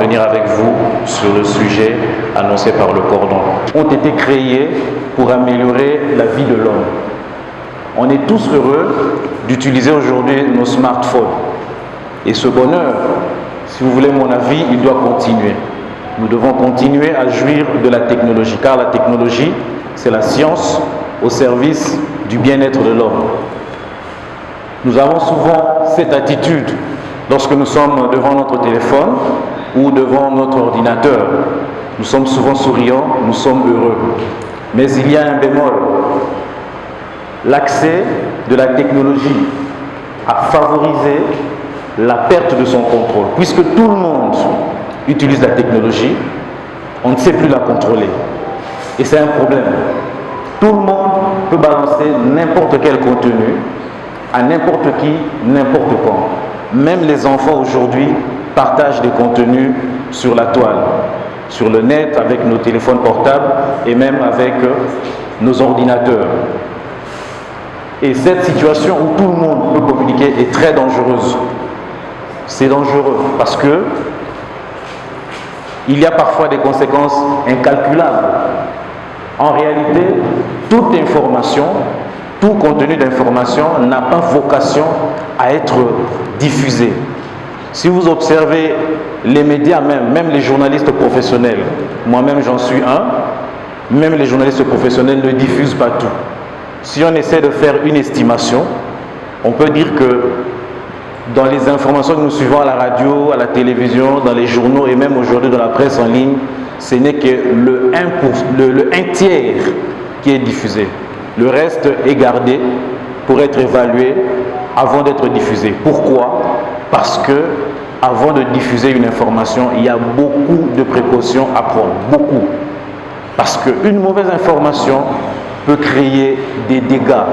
m'entretenir avec vous sur le sujet annoncé par le cordon. Ont été créés pour améliorer la vie de l'homme. On est tous heureux d'utiliser aujourd'hui nos smartphones. Et ce bonheur, si vous voulez mon avis, il doit continuer. Nous devons continuer à jouir de la technologie, car la technologie, c'est la science au service du bien-être de l'homme. Nous avons souvent cette attitude lorsque nous sommes devant notre téléphone ou devant notre ordinateur. Nous sommes souvent souriants, nous sommes heureux. Mais il y a un bémol. L'accès de la technologie a favorisé la perte de son contrôle. Puisque tout le monde utilise la technologie, on ne sait plus la contrôler. Et c'est un problème. Tout le monde peut balancer n'importe quel contenu à n'importe qui, n'importe quand. Même les enfants aujourd'hui partagent des contenus sur la toile, sur le net, avec nos téléphones portables et même avec nos ordinateurs. Et cette situation où tout le monde peut communiquer est très dangereuse. C'est dangereux parce que il y a parfois des conséquences incalculables. En réalité, toute information, tout contenu d'information n'a pas vocation à être diffusé. Si vous observez les médias même les journalistes professionnels, moi-même j'en suis un, même les journalistes professionnels ne diffusent pas tout. Si on essaie de faire une estimation, on peut dire que dans les informations que nous suivons à la radio, à la télévision, dans les journaux et même aujourd'hui dans la presse en ligne, ce n'est que le 1 tiers qui est diffusé. Le reste est gardé pour être évalué avant d'être diffusé. Pourquoi? Parce que avant de diffuser une information, il y a beaucoup de précautions à prendre. Beaucoup. Parce qu'une mauvaise information peut créer des dégâts.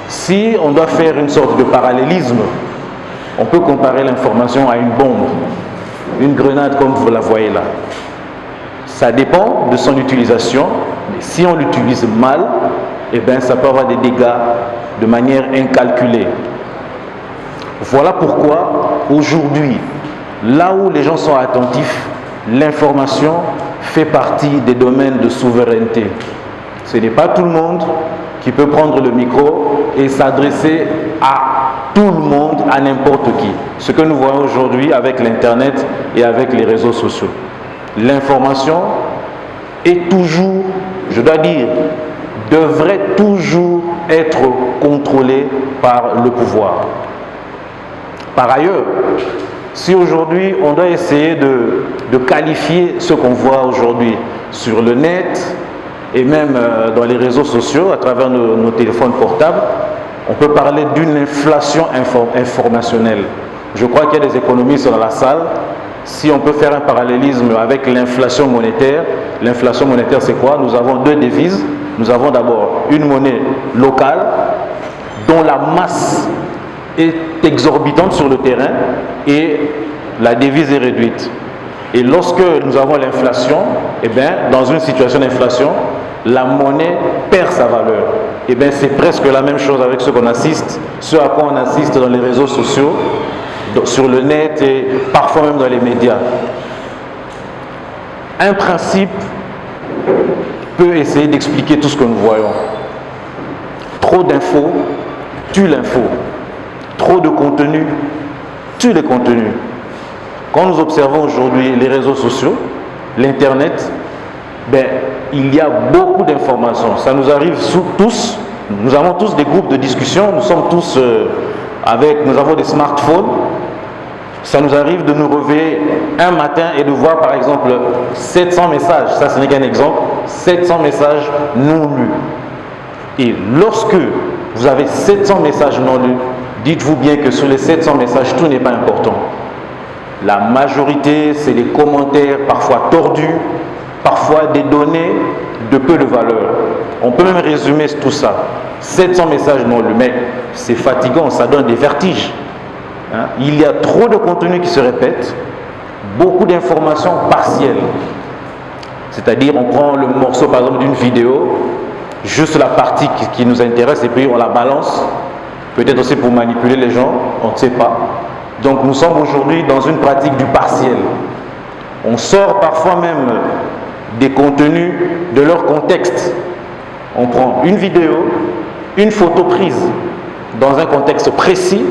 Si on doit faire une sorte de parallélisme, on peut comparer l'information à une bombe, une grenade comme vous la voyez là. Ça dépend de son utilisation, mais si on l'utilise mal, eh bien, ça peut avoir des dégâts de manière incalculée. Voilà pourquoi aujourd'hui, là où les gens sont attentifs, l'information fait partie des domaines de souveraineté. Ce n'est pas tout le monde qui peut prendre le micro et s'adresser à tout le monde, à n'importe qui. Ce que nous voyons aujourd'hui avec l'Internet et avec les réseaux sociaux. L'information est toujours, je dois dire, devrait toujours être contrôlée par le pouvoir. Par ailleurs, si aujourd'hui on doit essayer de qualifier ce qu'on voit aujourd'hui sur le net et même dans les réseaux sociaux à travers nos téléphones portables, on peut parler d'une inflation informationnelle. Je crois qu'il y a des économistes dans la salle. Si on peut faire un parallélisme avec l'inflation monétaire c'est quoi? Nous avons deux devises. Nous avons d'abord une monnaie locale dont la masse est exorbitante sur le terrain et la devise est réduite. Et lorsque nous avons l'inflation, eh bien, dans une situation d'inflation, la monnaie perd sa valeur. Eh bien, c'est presque la même chose avec ce qu'on assiste, ce à quoi on assiste dans les réseaux sociaux, sur le net et parfois même dans les médias. Un principe peut essayer d'expliquer tout ce que nous voyons. Trop d'infos tue l'info. Trop de contenu tue les contenus. Quand nous observons aujourd'hui les réseaux sociaux, l'Internet, ben, il y a beaucoup d'informations. Ça nous arrive tous. Nous avons tous des groupes de discussion. Nous sommes tous nous avons des smartphones. Ça nous arrive de nous réveiller un matin et de voir par exemple 700 messages. Ça, ce n'est qu'un exemple. 700 messages non lus. Et lorsque vous avez 700 messages non lus, dites-vous bien que sur les 700 messages, tout n'est pas important. La majorité, c'est des commentaires parfois tordus, parfois des données de peu de valeur. On peut même résumer tout ça. 700 messages non lus, mais c'est fatigant, ça donne des vertiges. Il y a trop de contenu qui se répète, beaucoup d'informations partielles. C'est-à-dire, on prend le morceau par exemple d'une vidéo, juste la partie qui nous intéresse et puis on la balance, peut-être aussi pour manipuler les gens, on ne sait pas. Donc nous sommes aujourd'hui dans une pratique du partiel. On sort parfois même des contenus de leur contexte. On prend une vidéo, une photo prise dans un contexte précis,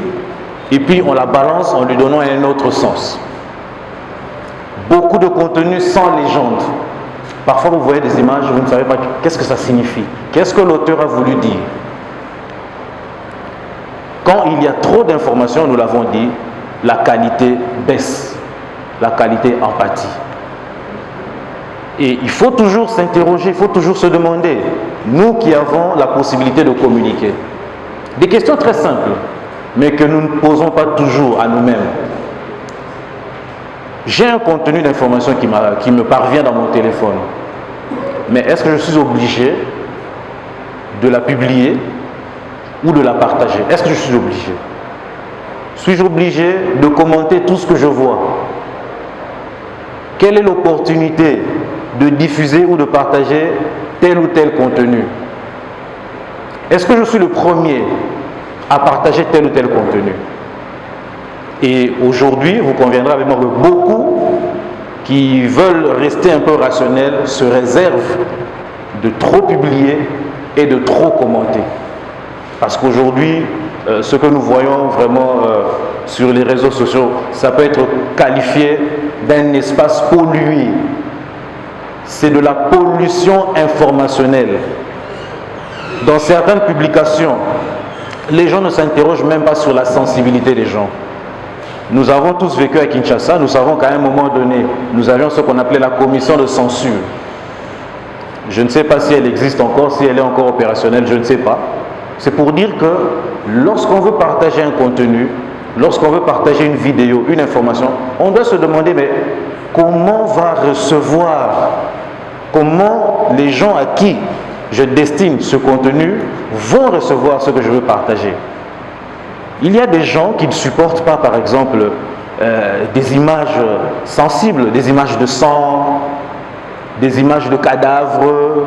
et puis on la balance en lui donnant un autre sens. Beaucoup de contenus sans légende. Parfois vous voyez des images, vous ne savez pas qu'est-ce que ça signifie. Qu'est-ce que l'auteur a voulu dire? Quand il y a trop d'informations, nous l'avons dit, la qualité baisse, la qualité empathie. Et il faut toujours s'interroger, il faut toujours se demander, nous qui avons la possibilité de communiquer, des questions très simples, mais que nous ne posons pas toujours à nous-mêmes. J'ai un contenu d'information qui me parvient dans mon téléphone, mais est-ce que je suis obligé de la publier ou de la partager? Est-ce que je suis obligé? Suis-je obligé de commenter tout ce que je vois? Quelle est l'opportunité de diffuser ou de partager tel ou tel contenu? Est-ce que je suis le premier à partager tel ou tel contenu? Et aujourd'hui, vous conviendrez avec moi que beaucoup qui veulent rester un peu rationnels se réservent de trop publier et de trop commenter. Parce qu'aujourd'hui, ce que nous voyons vraiment sur les réseaux sociaux, ça peut être qualifié d'un espace pollué. C'est de la pollution informationnelle. Dans certaines publications, les gens ne s'interrogent même pas sur la sensibilité des gens. Nous avons tous vécu à Kinshasa, nous savons qu'à un moment donné, nous avions ce qu'on appelait la commission de censure. Je ne sais pas si elle existe encore, si elle est encore opérationnelle, je ne sais pas. C'est pour dire que lorsqu'on veut partager un contenu, lorsqu'on veut partager une vidéo, une information, on doit se demander, mais comment va recevoir, comment les gens à qui je destine ce contenu vont recevoir ce que je veux partager. Il y a des gens qui ne supportent pas, par exemple, des images sensibles, des images de sang, des images de cadavres,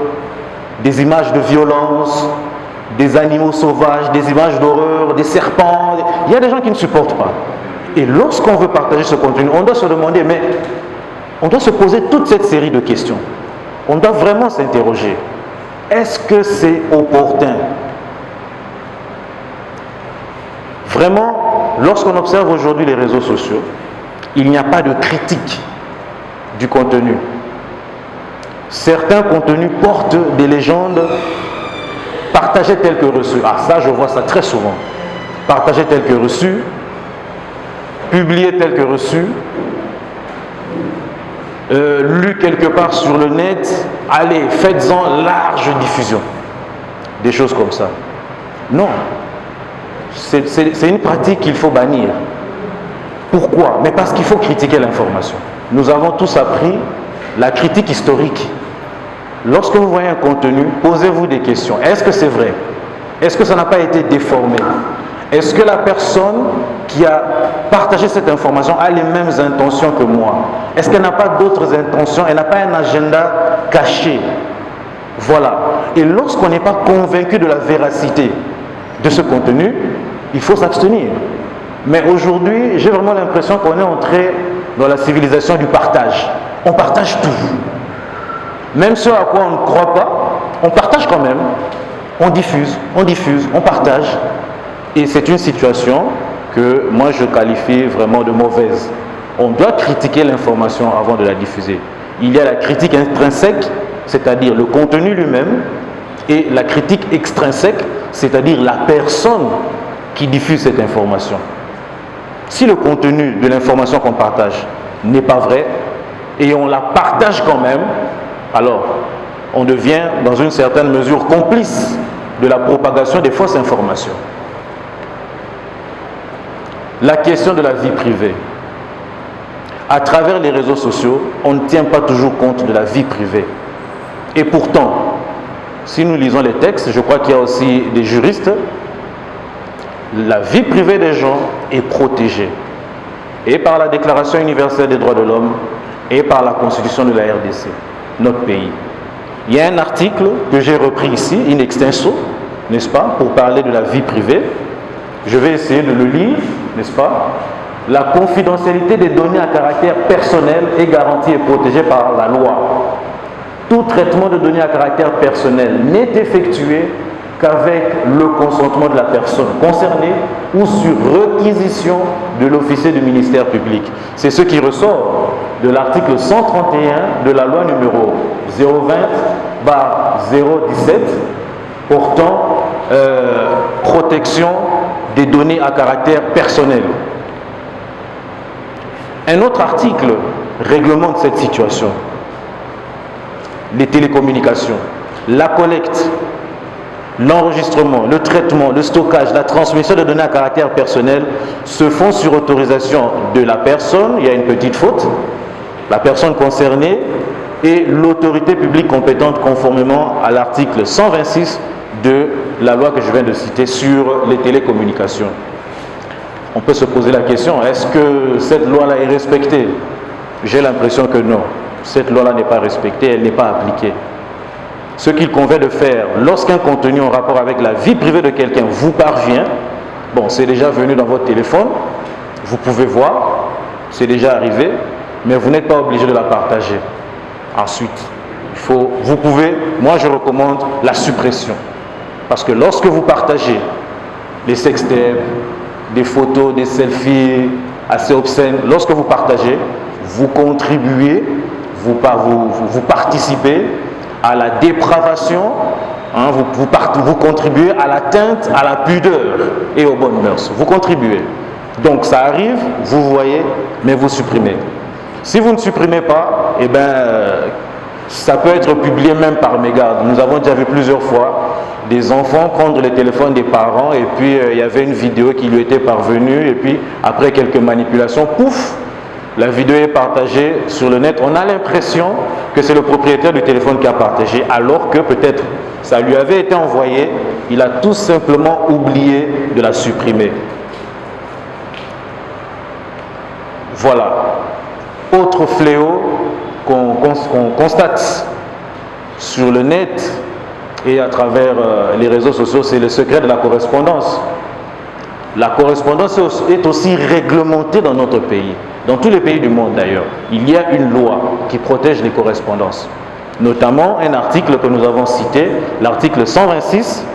des images de violence, des animaux sauvages, des images d'horreur, des serpents. Il y a des gens qui ne supportent pas. Et lorsqu'on veut partager ce contenu, on doit se demander, mais on doit se poser toute cette série de questions. On doit vraiment s'interroger. Est-ce que c'est opportun? Vraiment, lorsqu'on observe aujourd'hui les réseaux sociaux, il n'y a pas de critique du contenu. Certains contenus portent des légendes, partagées telles que reçues. Ah, ça, je vois ça très souvent. Partagées telles que reçues, publiées telles que reçues, lues quelque part sur le net. Allez, faites-en large diffusion. Des choses comme ça. Non. C'est une pratique qu'il faut bannir. Pourquoi? Mais parce qu'il faut critiquer l'information. Nous avons tous appris la critique historique. Lorsque vous voyez un contenu, posez-vous des questions. Est-ce que c'est vrai? Est-ce que ça n'a pas été déformé? Est-ce que la personne qui a partagé cette information a les mêmes intentions que moi? Est-ce qu'elle n'a pas d'autres intentions? Elle n'a pas un agenda caché? Voilà. Et lorsqu'on n'est pas convaincu de la véracité de ce contenu, il faut s'abstenir. Mais aujourd'hui, j'ai vraiment l'impression qu'on est entré dans la civilisation du partage. On partage tout. Même ce à quoi on ne croit pas, on partage quand même. On diffuse, on partage. Et c'est une situation que moi je qualifie vraiment de mauvaise. On doit critiquer l'information avant de la diffuser. Il y a la critique intrinsèque, c'est-à-dire le contenu lui-même, et la critique extrinsèque, c'est-à-dire la personne qui diffuse cette information. Si le contenu de l'information qu'on partage n'est pas vrai, et on la partage quand même, alors on devient dans une certaine mesure complice de la propagation des fausses informations. La question de la vie privée. À travers les réseaux sociaux, on ne tient pas toujours compte de la vie privée. Et pourtant, si nous lisons les textes, je crois qu'il y a aussi des juristes, la vie privée des gens est protégée. Et par la Déclaration universelle des droits de l'homme, et par la Constitution de la RDC, notre pays. Il y a un article que j'ai repris ici, in extenso, n'est-ce pas, pour parler de la vie privée. Je vais essayer de le lire, n'est-ce pas? la confidentialité des données à caractère personnel est garantie et protégée par la loi. Tout traitement de données à caractère personnel n'est effectué qu'avec le consentement de la personne concernée ou sur réquisition de l'officier du ministère public. C'est ce qui ressort de l'article 131 de la loi numéro 020/017 portant protection des données à caractère personnel. Un autre article réglemente cette situation. Les télécommunications, la collecte, l'enregistrement, le traitement, le stockage, la transmission de données à caractère personnel se font sur autorisation de la personne, il y a une petite faute, la personne concernée et l'autorité publique compétente conformément à l'article 126 de la loi que je viens de citer sur les télécommunications. On peut se poser la question, est-ce que cette loi-là est respectée? J'ai l'impression que non. Cette loi-là n'est pas respectée, elle n'est pas appliquée. Ce qu'il convient de faire lorsqu'un contenu en rapport avec la vie privée de quelqu'un vous parvient, bon, c'est déjà venu dans votre téléphone, vous pouvez voir, c'est déjà arrivé, mais vous n'êtes pas obligé de la partager. Ensuite, vous pouvez, moi je recommande la suppression. Parce que lorsque vous partagez les sextapes, des photos, des selfies assez obscènes, lorsque vous partagez, vous contribuez, vous participez à la dépravation, hein, vous contribuez à l'atteinte à la pudeur et aux bonnes mœurs. Vous contribuez. Donc ça arrive, vous voyez, mais vous supprimez. Si vous ne supprimez pas, eh bien, ça peut être publié même par mégarde. Nous avons déjà vu plusieurs fois des enfants prendre les téléphones des parents et puis il y avait une vidéo qui lui était parvenue et puis après quelques manipulations, pouf, la vidéo est partagée sur le net. On a l'impression que c'est le propriétaire du téléphone qui a partagé alors que peut-être ça lui avait été envoyé, il a tout simplement oublié de la supprimer. Voilà. Autre fléau qu'on constate sur le net et à travers les réseaux sociaux, c'est le secret de la correspondance. La correspondance est aussi réglementée dans notre pays, dans tous les pays du monde d'ailleurs. Il y a une loi qui protège les correspondances, notamment un article que nous avons cité, l'article 126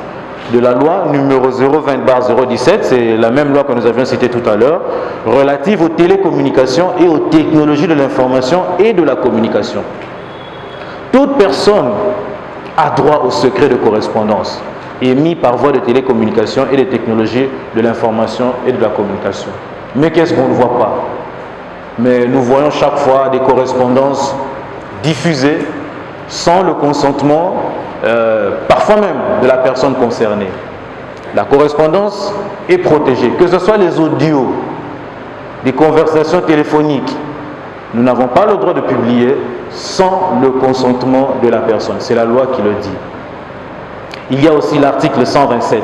de la loi numéro 020/017, c'est la même loi que nous avions citée tout à l'heure, relative aux télécommunications et aux technologies de l'information et de la communication. Toute personne a droit au secret de correspondance émis par voie de télécommunication et des technologies de l'information et de la communication. Mais qu'est-ce qu'on ne voit pas? Mais nous voyons chaque fois des correspondances diffusées sans le consentement, parfois même de la personne concernée. La correspondance est protégée, que ce soit les audios, des conversations téléphoniques. Nous n'avons pas le droit de publier sans le consentement de la personne. C'est la loi qui le dit. Il y a aussi l'article 127,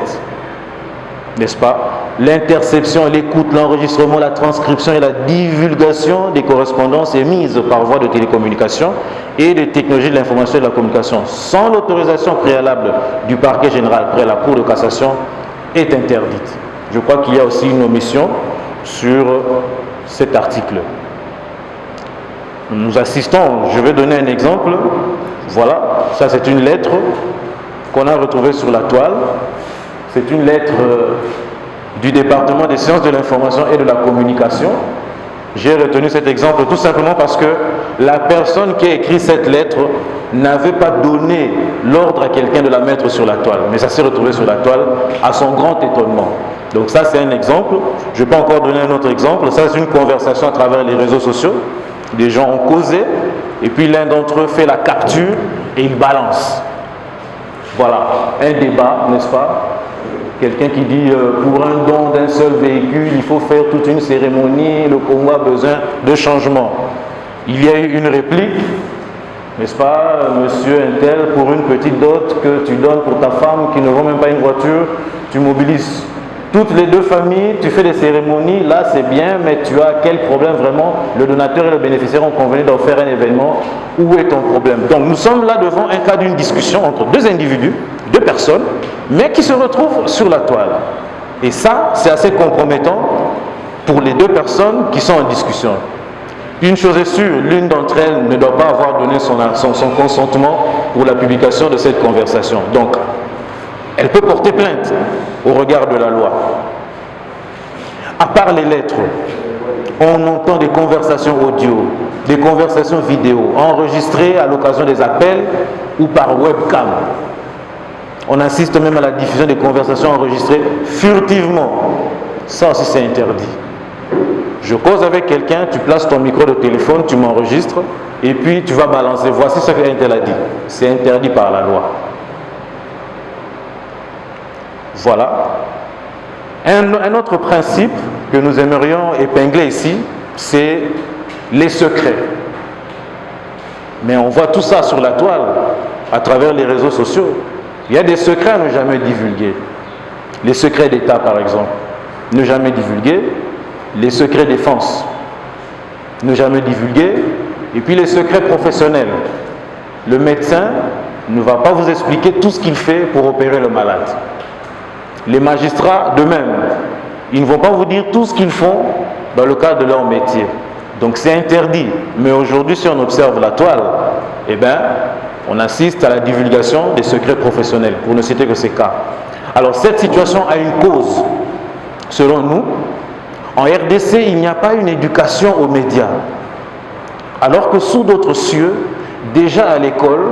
n'est-ce pas? L'interception, l'écoute, l'enregistrement, la transcription et la divulgation des correspondances émises par voie de télécommunication et des technologies de l'information et de la communication sans l'autorisation préalable du parquet général près la Cour de cassation est interdite. Je crois qu'il y a aussi une omission sur cet article. Nous assistons, je vais donner un exemple. Voilà, ça c'est une lettre qu'on a retrouvée sur la toile. C'est une lettre du département des sciences de l'information et de la communication. J'ai retenu cet exemple tout simplement parce que la personne qui a écrit cette lettre n'avait pas donné l'ordre à quelqu'un de la mettre sur la toile, mais ça s'est retrouvé sur la toile à son grand étonnement. Donc ça c'est un exemple. Je peux encore donner un autre exemple. Ça c'est une conversation à travers les réseaux sociaux. Des gens ont causé et puis l'un d'entre eux fait la capture et il balance. Voilà, un débat, n'est-ce pas? Quelqu'un qui dit pour un don d'un seul véhicule, il faut faire toute une cérémonie, le Congo a besoin de changement. Il y a eu une réplique, n'est-ce pas, monsieur Intel, pour une petite dot que tu donnes pour ta femme qui ne vaut même pas une voiture, tu mobilises toutes les deux familles, tu fais des cérémonies, là c'est bien, mais tu as quel problème vraiment? Le donateur et le bénéficiaire ont convenu d'en faire un événement, où est ton problème? Donc nous sommes là devant un cas d'une discussion entre deux individus, deux personnes, mais qui se retrouvent sur la toile. Et ça, c'est assez compromettant pour les deux personnes qui sont en discussion. Une chose est sûre, l'une d'entre elles ne doit pas avoir donné son consentement pour la publication de cette conversation. Donc, elle peut porter plainte au regard de la loi. À part les lettres, on entend des conversations audio, des conversations vidéo, enregistrées à l'occasion des appels ou par webcam. On assiste même à la diffusion des conversations enregistrées furtivement. Ça aussi, c'est interdit. Je cause avec quelqu'un, tu places ton micro de téléphone, tu m'enregistres, et puis tu vas balancer. Voici ce qu'un tel a dit. C'est interdit par la loi. Voilà. Un autre principe que nous aimerions épingler ici, c'est les secrets. Mais on voit tout ça sur la toile, à travers les réseaux sociaux. Il y a des secrets à ne jamais divulguer. Les secrets d'État, par exemple, ne jamais divulguer. Les secrets défense, ne jamais divulguer. Et puis les secrets professionnels. Le médecin ne va pas vous expliquer tout ce qu'il fait pour opérer le malade. Les magistrats, de même, ils ne vont pas vous dire tout ce qu'ils font dans le cadre de leur métier. Donc c'est interdit. Mais aujourd'hui, si on observe la toile, eh bien, on assiste à la divulgation des secrets professionnels, pour ne citer que ces cas. Alors cette situation a une cause, selon nous. En RDC, il n'y a pas une éducation aux médias. Alors que sous d'autres cieux, déjà à l'école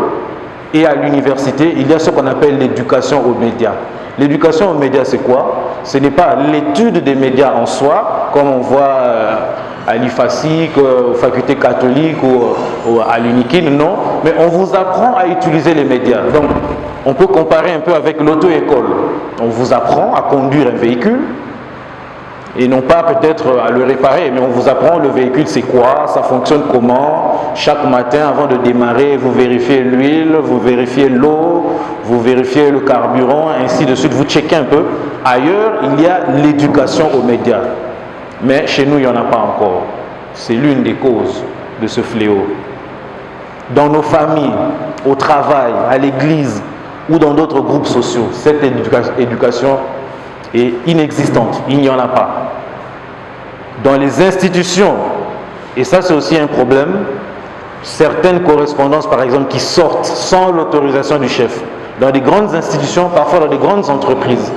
et à l'université, il y a ce qu'on appelle l'éducation aux médias. L'éducation aux médias, c'est quoi? Ce n'est pas l'étude des médias en soi, comme on voit à l'IFASIC, aux facultés catholiques ou à l'UNIKIN, non. Mais on vous apprend à utiliser les médias. Donc, on peut comparer un peu avec l'auto-école. On vous apprend à conduire un véhicule, et non pas peut-être à le réparer, mais on vous apprend le véhicule c'est quoi, ça fonctionne comment. Chaque matin avant de démarrer, vous vérifiez l'huile, vous vérifiez l'eau, vous vérifiez le carburant, ainsi de suite, vous checkez un peu. Ailleurs, il y a l'éducation aux médias, mais chez nous il n'y en a pas encore. C'est l'une des causes de ce fléau. Dans nos familles, au travail, à l'église ou dans d'autres groupes sociaux, cette éducation est inexistante, il n'y en a pas. Dans les institutions, et ça c'est aussi un problème, certaines correspondances par exemple qui sortent sans l'autorisation du chef, dans des grandes institutions, parfois dans des grandes entreprises,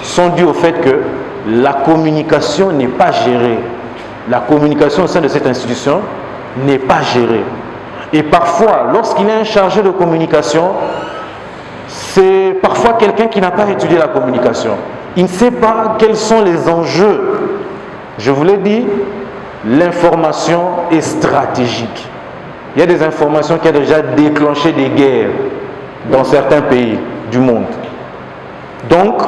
sont dues au fait que la communication n'est pas gérée. La communication au sein de cette institution n'est pas gérée. Et parfois, lorsqu'il y a un chargé de communication, c'est parfois quelqu'un qui n'a pas étudié la communication. Il ne sait pas quels sont les enjeux. Je vous l'ai dit, l'information est stratégique. Il y a des informations qui ont déjà déclenché des guerres dans certains pays du monde. Donc,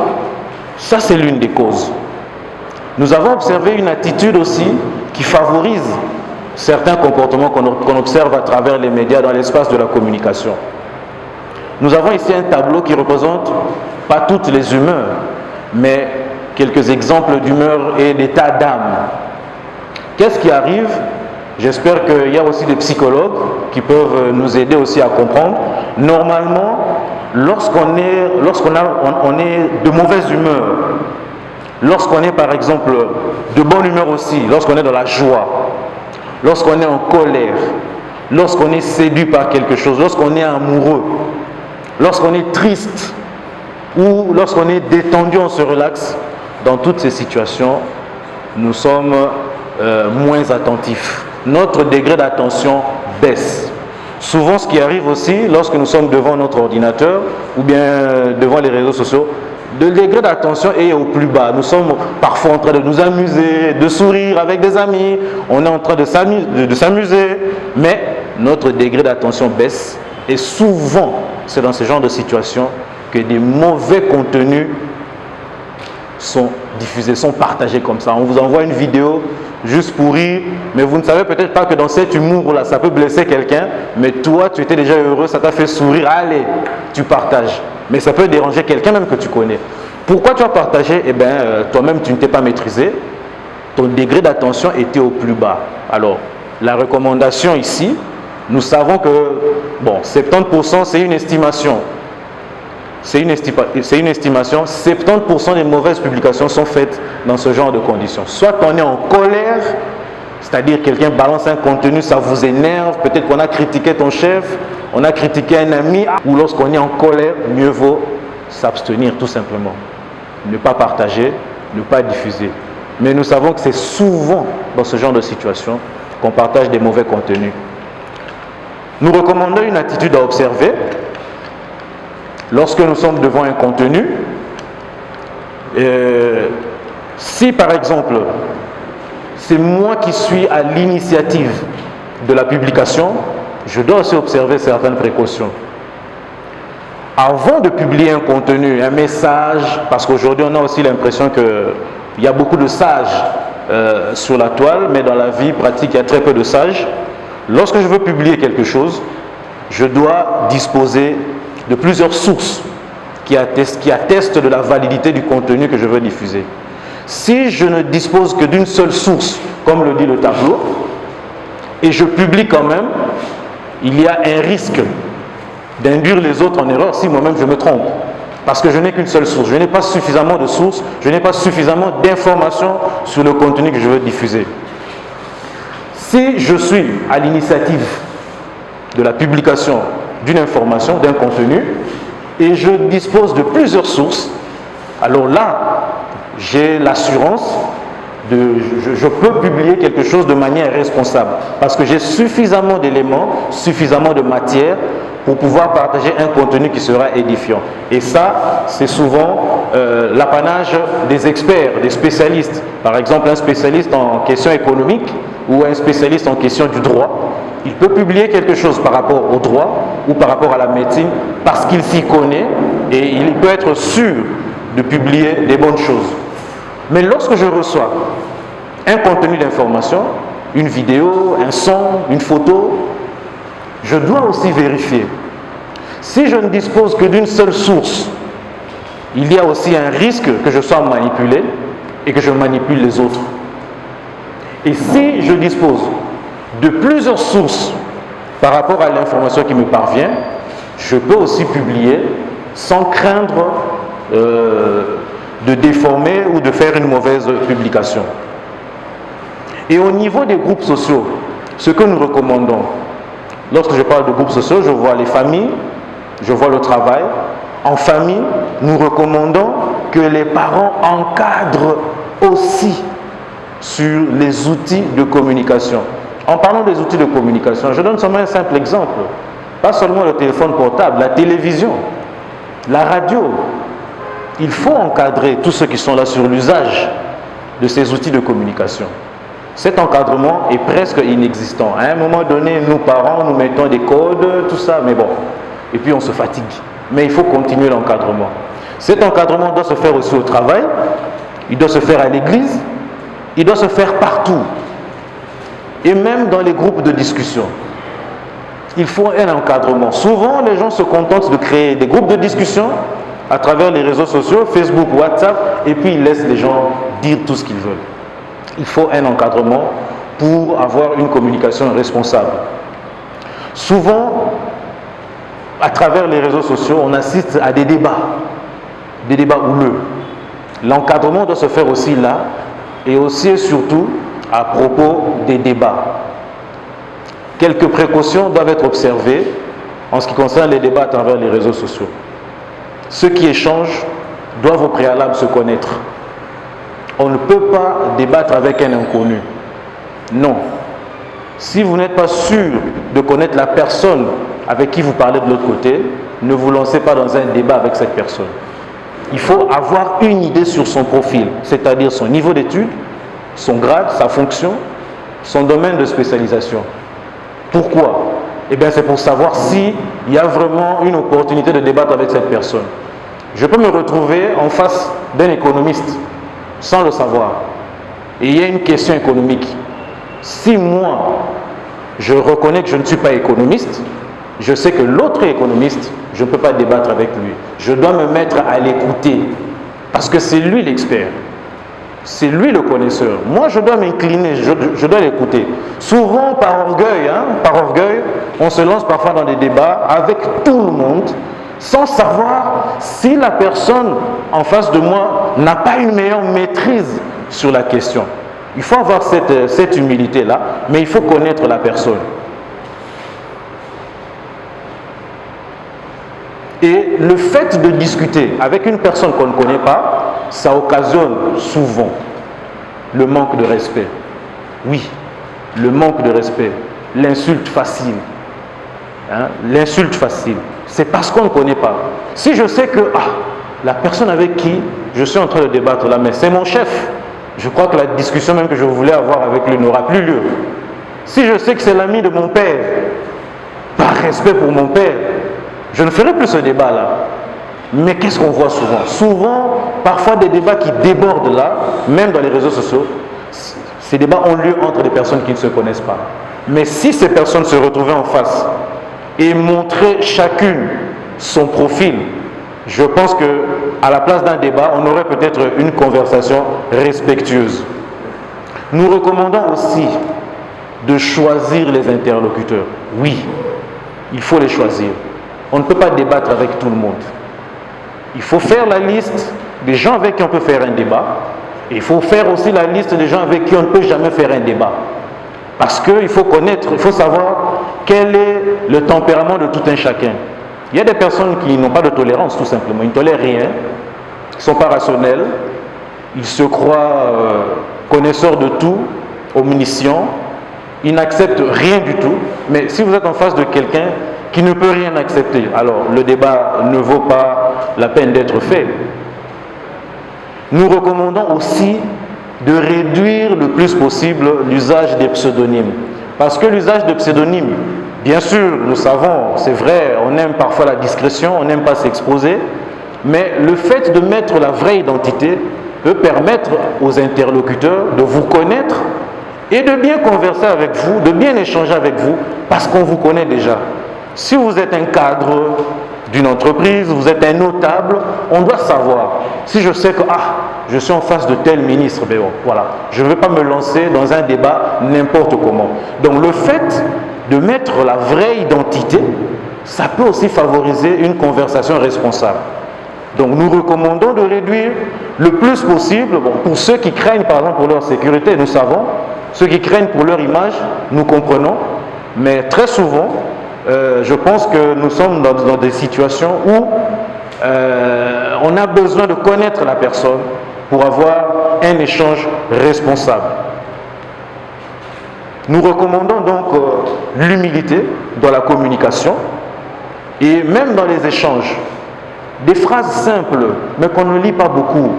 ça c'est l'une des causes. Nous avons observé une attitude aussi qui favorise certains comportements qu'on observe à travers les médias dans l'espace de la communication. Nous avons ici un tableau qui représente pas toutes les humeurs, mais quelques exemples d'humeur et d'état d'âme. Qu'est-ce qui arrive? J'espère qu'il y a aussi des psychologues qui peuvent nous aider aussi à comprendre. Normalement, lorsqu'on est de mauvaise humeur, lorsqu'on est par exemple de bonne humeur aussi, lorsqu'on est dans la joie, lorsqu'on est en colère, lorsqu'on est séduit par quelque chose, lorsqu'on est amoureux, lorsqu'on est triste ou lorsqu'on est détendu, on se relaxe, dans toutes ces situations, nous sommes moins attentifs. Notre degré d'attention baisse. Souvent, ce qui arrive aussi, lorsque nous sommes devant notre ordinateur ou bien devant les réseaux sociaux, le degré d'attention est au plus bas. Nous sommes parfois en train de nous amuser, de sourire avec des amis, on est en train de s'amuser, mais notre degré d'attention baisse. Et souvent, c'est dans ce genre de situation que des mauvais contenus sont diffusés, sont partagés comme ça. On vous envoie une vidéo juste pour rire, mais vous ne savez peut-être pas que dans cet humour-là, ça peut blesser quelqu'un, mais toi, tu étais déjà heureux, ça t'a fait sourire, allez, tu partages. Mais ça peut déranger quelqu'un même que tu connais. Pourquoi tu as partagé? Eh bien, toi-même, tu ne t'es pas maîtrisé, ton degré d'attention était au plus bas. Alors, la recommandation ici, nous savons que, bon, 70% c'est une estimation. c'est une estimation, 70% des mauvaises publications sont faites dans ce genre de conditions. Soit on est en colère, c'est-à-dire quelqu'un balance un contenu, ça vous énerve, peut-être qu'on a critiqué ton chef, on a critiqué un ami, ou lorsqu'on est en colère, mieux vaut s'abstenir tout simplement. Ne pas partager, ne pas diffuser. Mais nous savons que c'est souvent dans ce genre de situation qu'on partage des mauvais contenus. Nous recommandons une attitude à observer lorsque nous sommes devant un contenu. Si par exemple, c'est moi qui suis à l'initiative de la publication, je dois aussi observer certaines précautions. Avant de publier un contenu, un message, parce qu'aujourd'hui on a aussi l'impression qu'il y a beaucoup de sages sur la toile, mais dans la vie pratique il y a très peu de sages. Lorsque je veux publier quelque chose, je dois disposer de plusieurs sources qui attestent de la validité du contenu que je veux diffuser. Si je ne dispose que d'une seule source, comme le dit le tableau, et je publie quand même, il y a un risque d'induire les autres en erreur si moi-même je me trompe. Parce que je n'ai qu'une seule source, je n'ai pas suffisamment de sources, je n'ai pas suffisamment d'informations sur le contenu que je veux diffuser. Si je suis à l'initiative de la publication d'une information, d'un contenu, et je dispose de plusieurs sources, alors là, j'ai l'assurance je peux publier quelque chose de manière responsable parce que j'ai suffisamment d'éléments, suffisamment de matière pour pouvoir partager un contenu qui sera édifiant. Et ça, c'est souvent l'apanage des experts, des spécialistes. Par exemple, un spécialiste en questions économiques ou un spécialiste en questions du droit, il peut publier quelque chose par rapport au droit ou par rapport à la médecine parce qu'il s'y connaît et il peut être sûr de publier des bonnes choses. Mais lorsque je reçois un contenu d'information, une vidéo, un son, une photo, je dois aussi vérifier. Si je ne dispose que d'une seule source, il y a aussi un risque que je sois manipulé et que je manipule les autres. Et si je dispose de plusieurs sources par rapport à l'information qui me parvient, je peux aussi publier sans craindre de déformer ou de faire une mauvaise publication. Et au niveau des groupes sociaux, ce que nous recommandons, lorsque je parle de groupes sociaux, je vois les familles, je vois le travail. En famille, nous recommandons que les parents encadrent aussi sur les outils de communication. En parlant des outils de communication, je donne seulement un simple exemple. Pas seulement le téléphone portable, la télévision, la radio. Il faut encadrer tous ceux qui sont là sur l'usage de ces outils de communication. Cet encadrement est presque inexistant. À un moment donné, nous parents, nous mettons des codes, tout ça, mais bon. Et puis on se fatigue. Mais il faut continuer l'encadrement. Cet encadrement doit se faire aussi au travail, il doit se faire à l'église, il doit se faire partout. Et même dans les groupes de discussion. Il faut un encadrement. Souvent, les gens se contentent de créer des groupes de discussion à travers les réseaux sociaux, Facebook, WhatsApp, et puis ils laissent les gens dire tout ce qu'ils veulent. Il faut un encadrement pour avoir une communication responsable. Souvent, à travers les réseaux sociaux, on assiste à des débats houleux. L'encadrement doit se faire aussi là, et aussi et surtout à propos des débats. Quelques précautions doivent être observées en ce qui concerne les débats à travers les réseaux sociaux. Ceux qui échangent doivent au préalable se connaître. On ne peut pas débattre avec un inconnu. Non. Si vous n'êtes pas sûr de connaître la personne avec qui vous parlez de l'autre côté, ne vous lancez pas dans un débat avec cette personne. Il faut avoir une idée sur son profil, c'est-à-dire son niveau d'études, son grade, sa fonction, son domaine de spécialisation. Pourquoi? Eh bien, c'est pour savoir s'il y a vraiment une opportunité de débattre avec cette personne. Je peux me retrouver en face d'un économiste sans le savoir. Et il y a une question économique. Si moi, je reconnais que je ne suis pas économiste, je sais que l'autre est économiste, je ne peux pas débattre avec lui. Je dois me mettre à l'écouter parce que c'est lui l'expert. C'est lui le connaisseur. Moi, je dois m'incliner, je dois l'écouter. Souvent, par orgueil, on se lance parfois dans des débats avec tout le monde sans savoir si la personne en face de moi n'a pas une meilleure maîtrise sur la question. Il faut avoir cette humilité-là, mais il faut connaître la personne. Et le fait de discuter avec une personne qu'on ne connaît pas, ça occasionne souvent le manque de respect. Oui, le manque de respect, l'insulte facile. L'insulte facile, c'est parce qu'on ne connaît pas. Si je sais que la personne avec qui je suis en train de débattre là, mais c'est mon chef, je crois que la discussion même que je voulais avoir avec lui n'aura plus lieu. Si je sais que c'est l'ami de mon père, par respect pour mon père, je ne ferai plus ce débat-là. Mais qu'est-ce qu'on voit souvent? Souvent, parfois des débats qui débordent là, même dans les réseaux sociaux, ces débats ont lieu entre des personnes qui ne se connaissent pas. Mais si ces personnes se retrouvaient en face et montraient chacune son profil, je pense qu'à la place d'un débat, on aurait peut-être une conversation respectueuse. Nous recommandons aussi de choisir les interlocuteurs. Oui, il faut les choisir. On ne peut pas débattre avec tout le monde. Il faut faire la liste des gens avec qui on peut faire un débat. Et il faut faire aussi la liste des gens avec qui on ne peut jamais faire un débat. Parce qu'il faut connaître, il faut savoir quel est le tempérament de tout un chacun. Il y a des personnes qui n'ont pas de tolérance, tout simplement. Ils ne tolèrent rien. Ils ne sont pas rationnels. Ils se croient connaisseurs de tout, omniscients. Ils n'acceptent rien du tout. Mais si vous êtes en face de quelqu'un qui ne peut rien accepter, alors le débat ne vaut pas la peine d'être fait. Nous recommandons aussi de réduire le plus possible l'usage des pseudonymes. Parce que l'usage de pseudonymes, bien sûr, nous savons, c'est vrai, on aime parfois la discrétion, on n'aime pas s'exposer, mais le fait de mettre la vraie identité peut permettre aux interlocuteurs de vous connaître et de bien converser avec vous, de bien échanger avec vous, parce qu'on vous connaît déjà. Si vous êtes un cadre d'une entreprise, vous êtes un notable, on doit savoir. Si je sais que je suis en face de tel ministre, ben bon, voilà, je ne vais pas me lancer dans un débat n'importe comment. Donc le fait de mettre la vraie identité, ça peut aussi favoriser une conversation responsable. Donc nous recommandons de réduire le plus possible, pour ceux qui craignent par exemple pour leur sécurité, nous savons, ceux qui craignent pour leur image, nous comprenons, mais très souvent, je pense que nous sommes dans des situations où on a besoin de connaître la personne pour avoir un échange responsable. Nous recommandons donc l'humilité dans la communication et même dans les échanges. Des phrases simples, mais qu'on ne lit pas beaucoup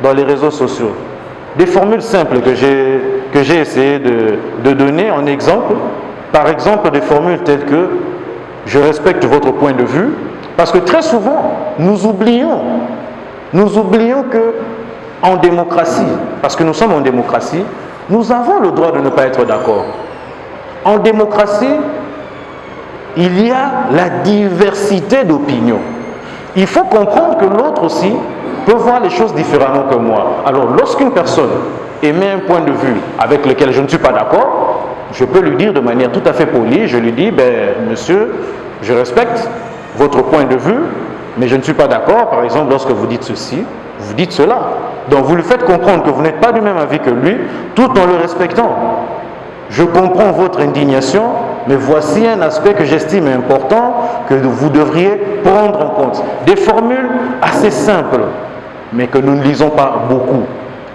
dans les réseaux sociaux. Des formules simples que j'ai essayé de donner en exemple. Par exemple, des formules telles que « je respecte votre point de vue », parce que très souvent, nous oublions que en démocratie, parce que nous sommes en démocratie, nous avons le droit de ne pas être d'accord. En démocratie, il y a la diversité d'opinions. Il faut comprendre que l'autre aussi peut voir les choses différemment que moi. Alors, lorsqu'une personne émet un point de vue avec lequel je ne suis pas d'accord, je peux lui dire de manière tout à fait polie, je lui dis, monsieur, je respecte votre point de vue, mais je ne suis pas d'accord, par exemple, lorsque vous dites ceci, vous dites cela. Donc vous lui faites comprendre que vous n'êtes pas du même avis que lui, tout en le respectant. Je comprends votre indignation, mais voici un aspect que j'estime important, que vous devriez prendre en compte. Des formules assez simples, mais que nous ne lisons pas beaucoup.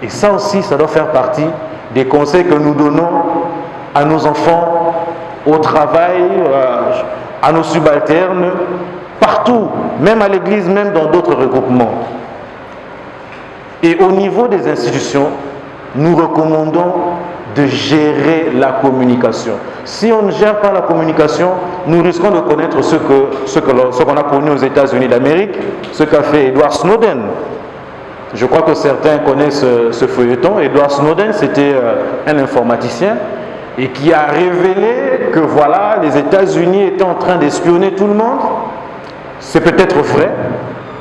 Et ça aussi, ça doit faire partie des conseils que nous donnons à nos enfants, au travail, à nos subalternes, partout, même à l'église, même dans d'autres regroupements. Et au niveau des institutions, nous recommandons de gérer la communication. Si on ne gère pas la communication, nous risquons de connaître ce qu'on a connu aux États-Unis d'Amérique, ce qu'a fait Edward Snowden. Je crois que certains connaissent ce feuilleton. Edward Snowden, c'était un informaticien et qui a révélé que voilà, les États-Unis étaient en train d'espionner tout le monde. C'est peut-être vrai,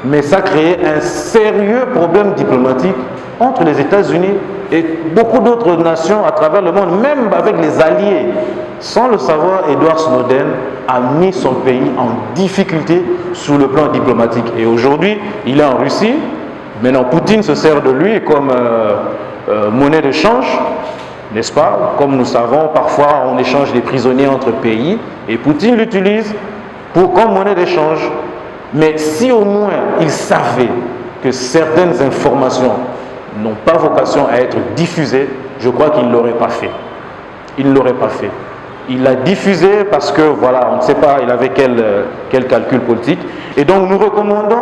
mais ça créait un sérieux problème diplomatique entre les États-Unis et beaucoup d'autres nations à travers le monde, même avec les alliés. Sans le savoir, Edward Snowden a mis son pays en difficulté sur le plan diplomatique. Et aujourd'hui, il est en Russie. Maintenant, Poutine se sert de lui comme monnaie de change, n'est-ce pas? Comme nous savons, parfois on échange des prisonniers entre pays et Poutine l'utilise comme monnaie d'échange. Mais si au moins il savait que certaines informations n'ont pas vocation à être diffusées, je crois qu'il ne l'aurait pas fait. Il ne l'aurait pas fait. Il l'a diffusé parce que, voilà, on ne sait pas, il avait quel calcul politique. Et donc nous recommandons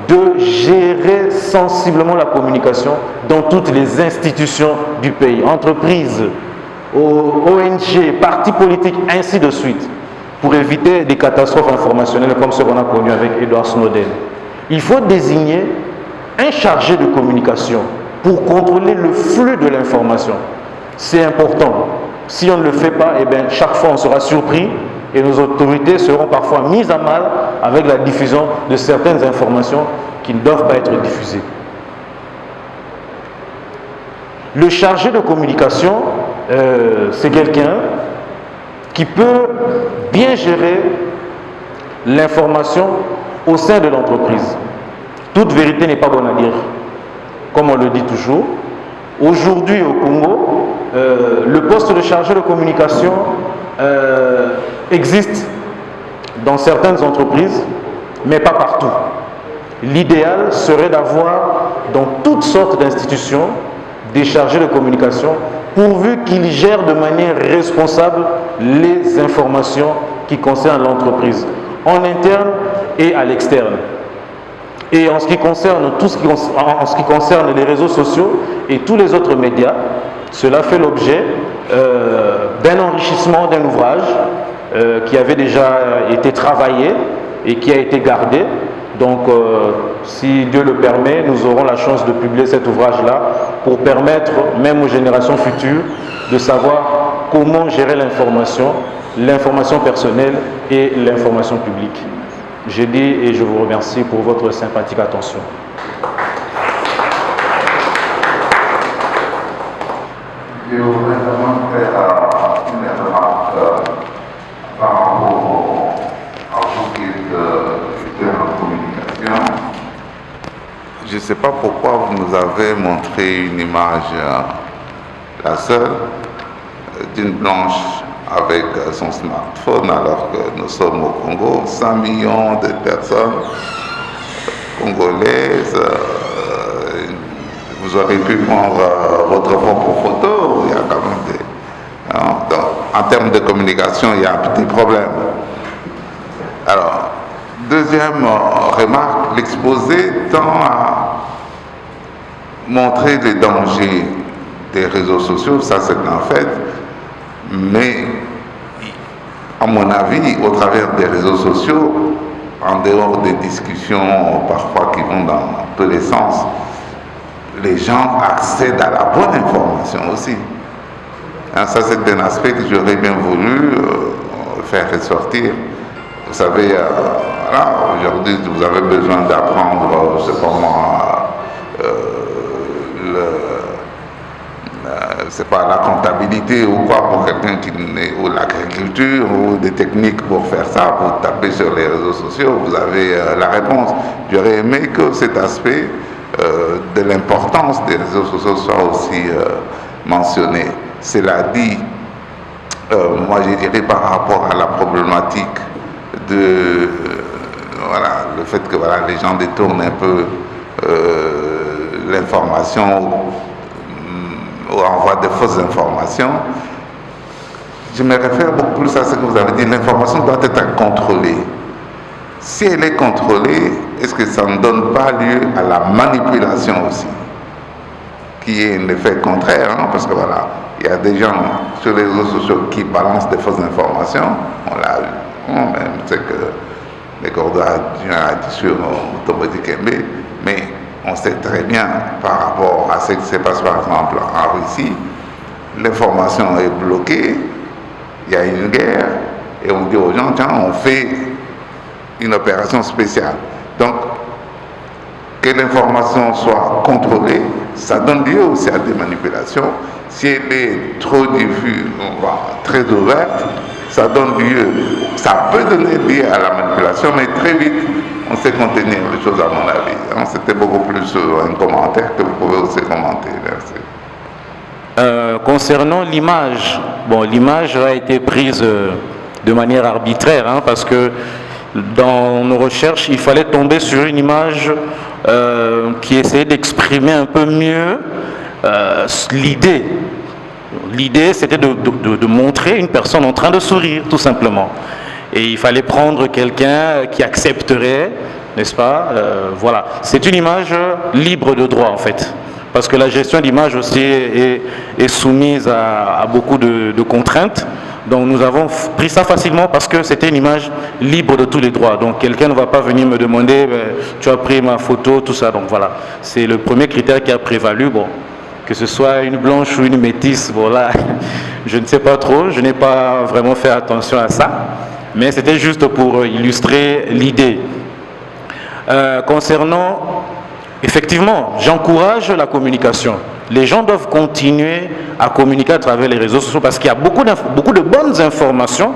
de gérer sensiblement la communication dans toutes les institutions du pays, entreprises, ONG, partis politiques, ainsi de suite, pour éviter des catastrophes informationnelles comme ce qu'on a connu avec Edward Snowden. Il faut désigner un chargé de communication pour contrôler le flux de l'information. C'est important. Si on ne le fait pas, eh bien, chaque fois on sera surpris et nos autorités seront parfois mises à mal avec la diffusion de certaines informations qui ne doivent pas être diffusées. Le chargé de communication, c'est quelqu'un qui peut bien gérer l'information au sein de l'entreprise. Toute vérité n'est pas bonne à dire, comme on le dit toujours. Aujourd'hui au Congo, le poste de chargé de communication existe dans certaines entreprises, mais pas partout. L'idéal serait d'avoir dans toutes sortes d'institutions des chargés de communication pourvu qu'ils gèrent de manière responsable les informations qui concernent l'entreprise, en interne et à l'externe. Et en ce qui concerne les réseaux sociaux et tous les autres médias, cela fait l'objet d'un enrichissement d'un ouvrage qui avait déjà été travaillé et qui a été gardé. Donc, si Dieu le permet, nous aurons la chance de publier cet ouvrage-là pour permettre, même aux générations futures, de savoir comment gérer l'information personnelle et l'information publique. J'ai dit et je vous remercie pour votre sympathique attention. Je voudrais vraiment faire une remarque par rapport à vous qui êtes en communication. Je ne sais pas pourquoi vous nous avez montré une image, la seule, d'une blanche avec son smartphone, alors que nous sommes au Congo, 100 millions de personnes congolaises. Vous aurez pu prendre votre propre photo. Il y a quand même des... Hein, donc, en termes de communication, il y a un petit problème. Alors, deuxième remarque, l'exposé tend à montrer les dangers des réseaux sociaux, ça c'est un fait, mais à mon avis, au travers des réseaux sociaux, en dehors des discussions parfois qui vont dans tous les sens, les gens accèdent à la bonne information aussi. Hein, ça c'est un aspect que j'aurais bien voulu faire ressortir. Vous savez, voilà, aujourd'hui vous avez besoin d'apprendre, je sais pas moi, c'est pas la comptabilité ou quoi pour quelqu'un qui n'est, ou l'agriculture ou des techniques pour faire ça, vous tapez sur les réseaux sociaux, vous avez la réponse. J'aurais aimé que cet aspect de l'importance des réseaux sociaux soit aussi mentionné. Cela dit, moi je dirais par rapport à la problématique de voilà, le fait que voilà, les gens détournent un peu l'information ou envoient de fausses informations, je me réfère beaucoup plus à ce que vous avez dit. L'information doit être contrôlée. Si elle est contrôlée, est-ce que ça ne donne pas lieu à la manipulation aussi, qui est un effet contraire, hein, parce que voilà, il y a des gens sur les réseaux sociaux qui balancent des fausses informations, on l'a vu, on sait que les cordons a dit sur Tombodi Kembe, mais on sait très bien par rapport à ce qui se passe par exemple en Russie, l'information est bloquée, il y a une guerre, et on dit aux gens, tiens, on fait une opération spéciale. Donc, que l'information soit contrôlée, ça donne lieu aussi à des manipulations. Si elle est trop diffuse, très ouverte, ça donne lieu, ça peut donner lieu à la manipulation, mais très vite, on sait contenir les choses à mon avis. Hein. C'était beaucoup plus un commentaire que vous pouvez aussi commenter. Merci. Concernant l'image, bon, l'image a été prise de manière arbitraire, hein, parce que dans nos recherches, il fallait tomber sur une image qui essayait d'exprimer un peu mieux l'idée. L'idée, c'était de montrer une personne en train de sourire, tout simplement. Et il fallait prendre quelqu'un qui accepterait, n'est-ce pas? Voilà. C'est une image libre de droit, en fait. Parce que la gestion d'image aussi est soumise à beaucoup de contraintes. Donc nous avons pris ça facilement parce que c'était une image libre de tous les droits. Donc quelqu'un ne va pas venir me demander tu as pris ma photo, tout ça. Donc voilà, c'est le premier critère qui a prévalu. Bon, que ce soit une blanche ou une métisse, voilà, je ne sais pas trop, je n'ai pas vraiment fait attention à ça. Mais c'était juste pour illustrer l'idée. Concernant, effectivement, j'encourage la communication. Les gens doivent continuer à communiquer à travers les réseaux sociaux parce qu'il y a beaucoup de bonnes informations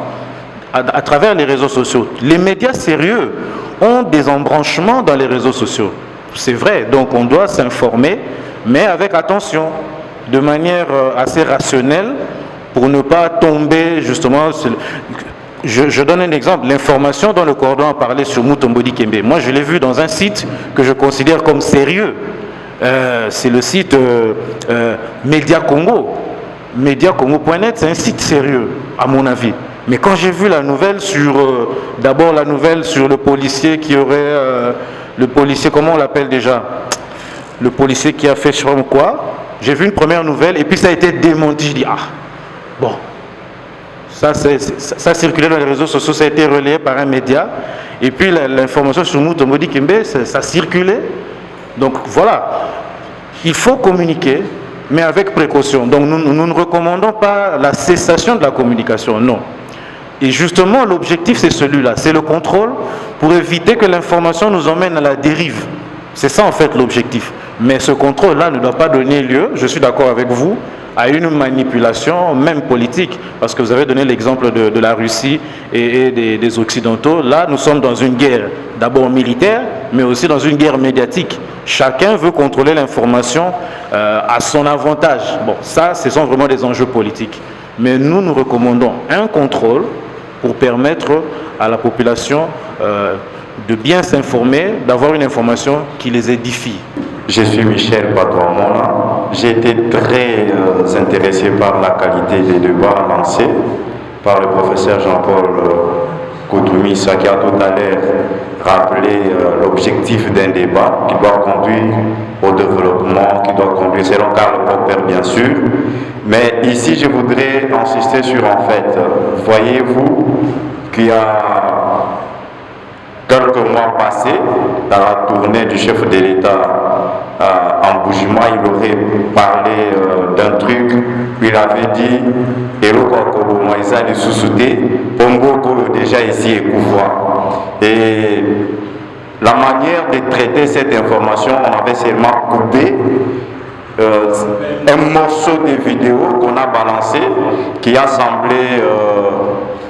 à travers les réseaux sociaux. Les médias sérieux ont des embranchements dans les réseaux sociaux. C'est vrai, donc on doit s'informer, mais avec attention, de manière assez rationnelle, pour ne pas tomber justement... Je donne un exemple, l'information dont le cordon a parlé sur Mutombo Dikembe. Moi, je l'ai vu dans un site que je considère comme sérieux. C'est le site Média Congo. Mediacongo.net, c'est un site sérieux, à mon avis. Mais quand j'ai vu la nouvelle sur... D'abord, la nouvelle sur le policier qui aurait... le policier, comment on l'appelle déjà? Le policier qui a fait je sais pas quoi. J'ai vu une première nouvelle et puis ça a été démenti. Je dis, ah, bon... Ça circulait dans les réseaux sociaux, ça a été relayé par un média. Et puis l'information sur Mutombo Dikembe, ça circulait. Donc voilà, il faut communiquer, mais avec précaution. Donc nous ne recommandons pas la cessation de la communication, non. Et justement, l'objectif c'est celui-là, c'est le contrôle pour éviter que l'information nous emmène à la dérive. C'est ça en fait l'objectif. Mais ce contrôle-là ne doit pas donner lieu, je suis d'accord avec vous, à une manipulation, même politique, parce que vous avez donné l'exemple de la Russie et des Occidentaux. Là, nous sommes dans une guerre, d'abord militaire, mais aussi dans une guerre médiatique. Chacun veut contrôler l'information à son avantage. Bon, ça, ce sont vraiment des enjeux politiques. Mais nous recommandons un contrôle pour permettre à la population de bien s'informer, d'avoir une information qui les édifie. Je suis Michel Batouamona. J'ai été très intéressé par la qualité des débats lancés par le professeur Jean-Paul Koutoumissa qui a tout à l'heure rappelé l'objectif d'un débat qui doit conduire au développement, qui doit conduire, selon Karl Popper bien sûr. Mais ici, je voudrais insister sur en fait, voyez-vous qu'il y a quelques mois passés, dans la tournée du chef de l'État en Boujima, il aurait parlé d'un truc, il avait dit Eloko Moïsa de Soussouté, Pongo Kolo déjà ici et Kouvoua. Et la manière de traiter cette information, on avait seulement coupé un morceau de vidéo qu'on a balancé qui a semblé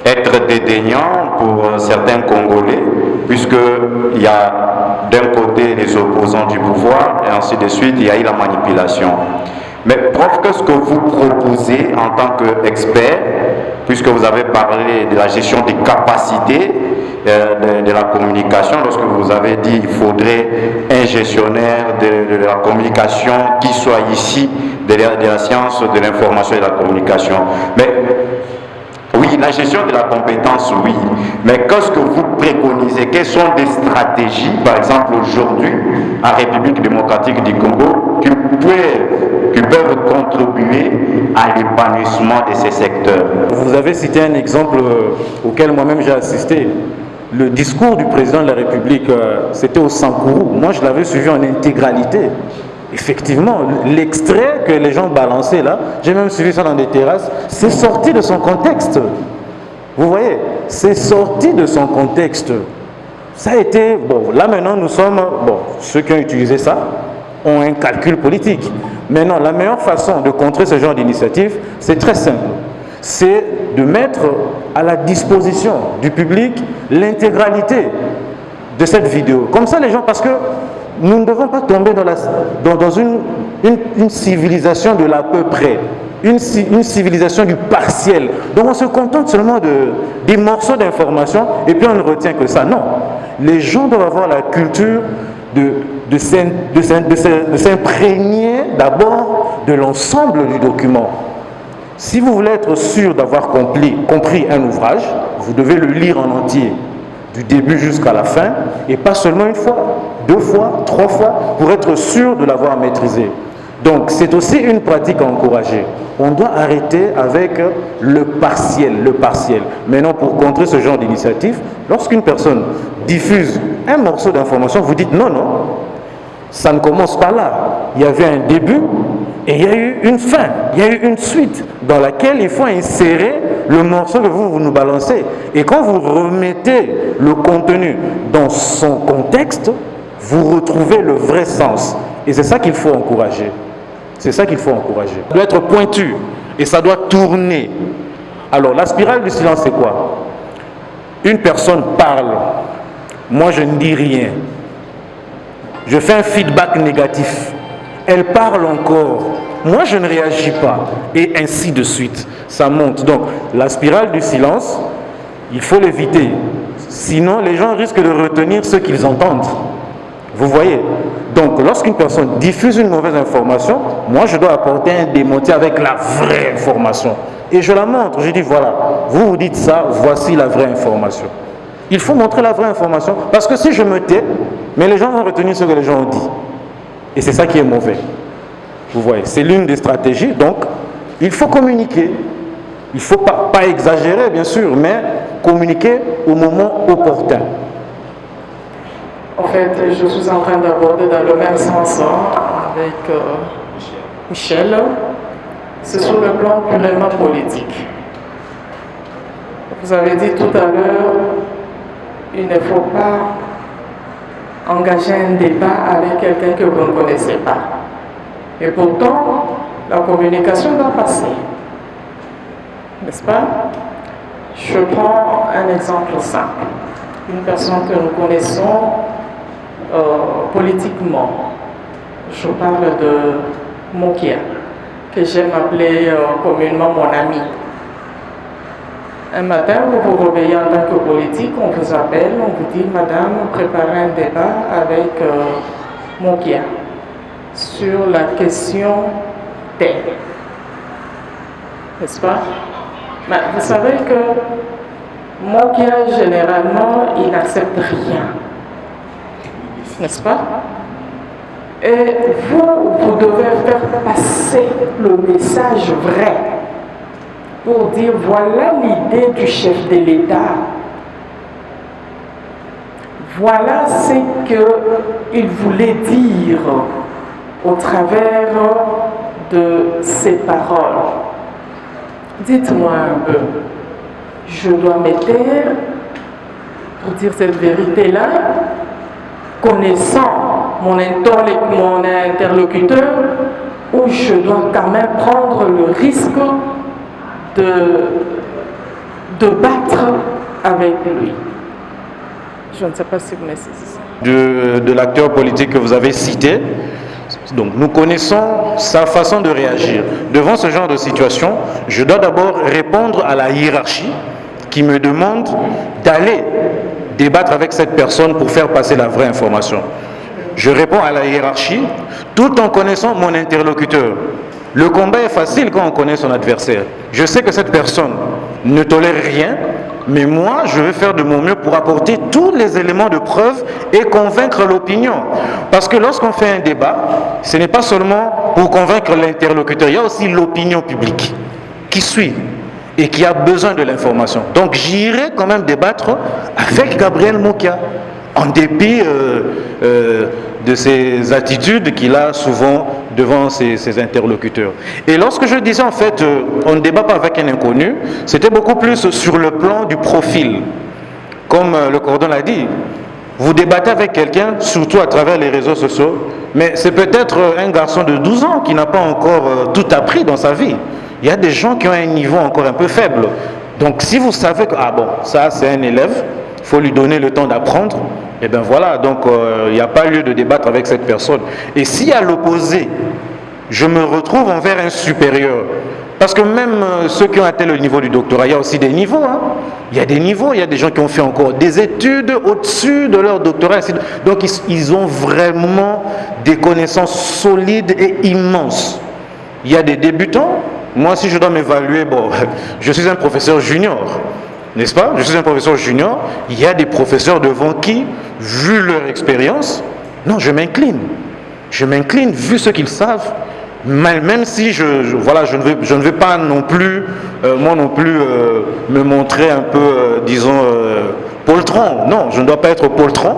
être dédaignant pour certains Congolais, puisqu'il y a d'un côté les opposants du pouvoir et ainsi de suite, il y a eu la manipulation. Mais prof, qu'est-ce que vous proposez en tant qu'expert, puisque vous avez parlé de la gestion des capacités de la communication, lorsque vous avez dit qu'il faudrait un gestionnaire de la communication qui soit ici de la science de l'information et de la communication. Mais oui, la gestion de la compétence, oui. Mais qu'est-ce que vous préconisez? Quelles sont des stratégies, par exemple aujourd'hui, en République démocratique du Congo, qui peuvent contribuer à l'épanouissement de ces secteurs? Vous avez cité un exemple auquel moi-même j'ai assisté. Le discours du président de la République, c'était au Sankourou. Moi, je l'avais suivi en intégralité. Effectivement, l'extrait que les gens balançaient là, j'ai même suivi ça dans des terrasses, c'est sorti de son contexte. Vous voyez, c'est sorti de son contexte. Ça a été, bon, là maintenant nous sommes, bon, ceux qui ont utilisé ça, ont un calcul politique. Maintenant, la meilleure façon de contrer ce genre d'initiative, c'est très simple. C'est de mettre à la disposition du public l'intégralité de cette vidéo. Comme ça, les gens, parce que nous ne devons pas tomber dans une civilisation de l'à peu près, une civilisation du partiel. Donc on se contente seulement des morceaux d'information et puis on ne retient que ça. Non, les gens doivent avoir la culture de s'imprégner d'abord de l'ensemble du document. Si vous voulez être sûr d'avoir compris un ouvrage, vous devez le lire en entier, du début jusqu'à la fin, et pas seulement une fois, 2 fois, 3 fois, pour être sûr de l'avoir maîtrisé. Donc c'est aussi une pratique à encourager. On doit arrêter avec le partiel. Maintenant, pour contrer ce genre d'initiative, lorsqu'une personne diffuse un morceau d'information, vous dites non, ça ne commence pas là. Il y avait un début et il y a eu une fin, il y a eu une suite dans laquelle il faut insérer le morceau que vous nous balancez. Et quand vous remettez le contenu dans son contexte, vous retrouvez le vrai sens. Et c'est ça qu'il faut encourager. C'est ça qu'il faut encourager. Ça doit être pointu et ça doit tourner. Alors, la spirale du silence, c'est quoi? Une personne parle. Moi, je ne dis rien. Je fais un feedback négatif. Elle parle encore. Moi, je ne réagis pas. Et ainsi de suite. Ça monte. Donc, la spirale du silence, il faut l'éviter. Sinon, les gens risquent de retenir ce qu'ils entendent. Vous voyez? Donc, lorsqu'une personne diffuse une mauvaise information, moi, je dois apporter un démenti avec la vraie information. Et je la montre. Je dis, voilà, vous dites ça, voici la vraie information. Il faut montrer la vraie information. Parce que si je me tais, mais les gens vont retenir ce que les gens ont dit. Et c'est ça qui est mauvais. Vous voyez? C'est l'une des stratégies. Donc, il faut communiquer. Il ne faut pas exagérer, bien sûr, mais communiquer au moment opportun. En fait, je suis en train d'aborder dans le même sens avec Michel. C'est sur le plan purement politique. Vous avez dit tout à l'heure, il ne faut pas engager un débat avec quelqu'un que vous ne connaissez pas. Et pourtant, la communication doit passer. N'est-ce pas? Je prends un exemple simple. Une personne que nous connaissons politiquement. Je parle de Mokia, que j'aime appeler communément mon ami. Un matin, vous vous réveillez en tant que politique, on vous appelle, on vous dit, madame, préparez un débat avec Mokia sur la question telle. N'est-ce pas? Mais vous savez que Mokia, généralement, il n'accepte rien. N'est-ce pas? Et vous devez faire passer le message vrai pour dire voilà l'idée du chef de l'État. Voilà ce qu'il voulait dire au travers de ses paroles. Dites-moi un peu, je dois me taire pour dire cette vérité-là, connaissant mon interlocuteur, ou je dois quand même prendre le risque de battre avec lui. Je ne sais pas si vous me saisissez. De l'acteur politique que vous avez cité, donc nous connaissons sa façon de réagir. Devant ce genre de situation, je dois d'abord répondre à la hiérarchie qui me demande d'aller débattre avec cette personne pour faire passer la vraie information. Je réponds à la hiérarchie tout en connaissant mon interlocuteur. Le combat est facile quand on connaît son adversaire. Je sais que cette personne ne tolère rien, mais moi, je vais faire de mon mieux pour apporter tous les éléments de preuve et convaincre l'opinion. Parce que lorsqu'on fait un débat, ce n'est pas seulement pour convaincre l'interlocuteur, il y a aussi l'opinion publique qui suit et qui a besoin de l'information. Donc j'irai quand même débattre avec Gabriel Mokia, en dépit de ses attitudes qu'il a souvent devant ses interlocuteurs. Et lorsque je disais en fait, on ne débat pas avec un inconnu, c'était beaucoup plus sur le plan du profil. Comme le cordon l'a dit, Vous débattez avec quelqu'un, surtout à travers les réseaux sociaux, mais c'est peut-être un garçon de 12 ans qui n'a pas encore tout appris dans sa vie. Il y a des gens qui ont un niveau encore un peu faible. Donc si vous savez que, ah bon, ça c'est un élève, il faut lui donner le temps d'apprendre, et bien voilà, donc il n'y a pas lieu de débattre avec cette personne. Et si à l'opposé, je me retrouve envers un supérieur, parce que même ceux qui ont atteint le niveau du doctorat, il y a aussi des niveaux. Hein. Il y a des niveaux, il y a des gens qui ont fait encore des études au-dessus de leur doctorat. Donc ils ont vraiment des connaissances solides et immenses. Il y a des débutants. Moi, si je dois m'évaluer, bon, je suis un professeur junior, n'est-ce pas? Je suis un professeur junior. Il y a des professeurs devant qui, vu leur expérience, non, je m'incline. Je m'incline, vu ce qu'ils savent. Même si voilà, je ne veux pas non plus, moi non plus, me montrer un peu, disons, poltron. Non, je ne dois pas être poltron,